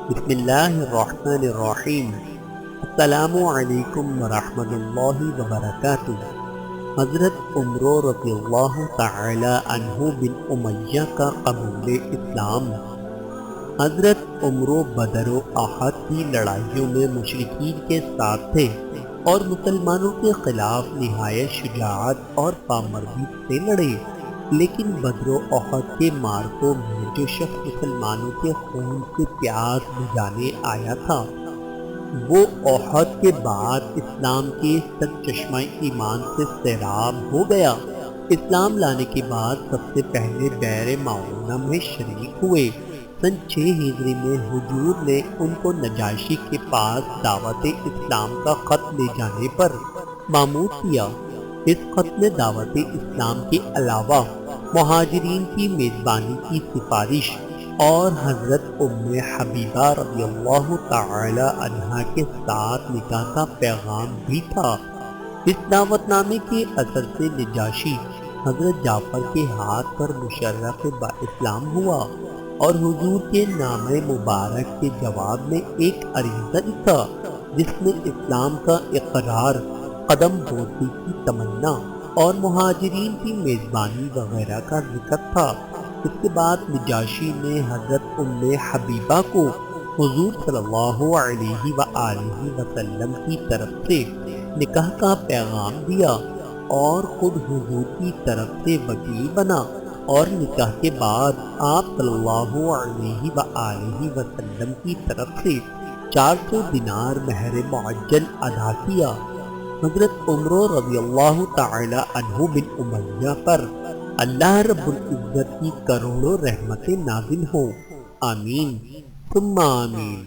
بسم اللہ الرحمن الرحیم۔ السلام علیکم ورحمۃ اللہ وبرکاتہ۔ حضرت عمر رضی اللہ تعالی عنہ بن امیہ کا قبول اسلام۔ حضرت عمر بدر و احد کی لڑائیوں میں مشرکین کے ساتھ تھے اور مسلمانوں کے خلاف نہایت شجاعت اور پامردی سے لڑے، لیکن بدر و احد کے مارکوں میں جو شخص مسلمانوں کے خون سے پیاس بجھانے آیا تھا وہ احد کے بعد اسلام کے سرچشمہ ایمان سے سیراب ہو گیا۔ اسلام لانے کے بعد سب سے پہلے بئر معونہ میں شریک ہوئے۔ سن 6 ہجری میں حضور نے ان کو نجاشی کے پاس دعوت اسلام کا خط لے جانے پر مامور کیا۔ اس خط میں دعوت اسلام کے علاوہ مہاجرین کی میزبانی کی سفارش اور حضرت ام حبیبہ رضی اللہ تعالی عنہا کے ساتھ نکاح کا پیغام بھی تھا۔ اس دعوت نامے کے اثر سے نجاشی حضرت جعفر کے ہاتھ پر مشرف با اسلام ہوا اور حضور کے نام مبارک کے جواب میں ایک عریضہ لکھا جس میں اسلام کا اقرار، قدم بوسی کی تمنا اور مہاجرین کی میزبانی وغیرہ کا ذکر تھا۔ اس کے بعد نجاشی نے حضرت ام حبیبہ کو حضور صلی اللہ علیہ وآلہ وسلم کی طرف سے نکاح کا پیغام دیا اور خود حضور کی طرف سے وکیل بنا، اور نکاح کے بعد آپ صلی اللہ علیہ وآلہ وسلم کی طرف سے 400 دینار مہر معجل ادا کیا۔ حضرت عمر رضی اللہ تعالی عنہ بن امیہ پر اللہ رب العزت کی کروڑوں رحمتیں نازل ہوں، آمین ثم آمین۔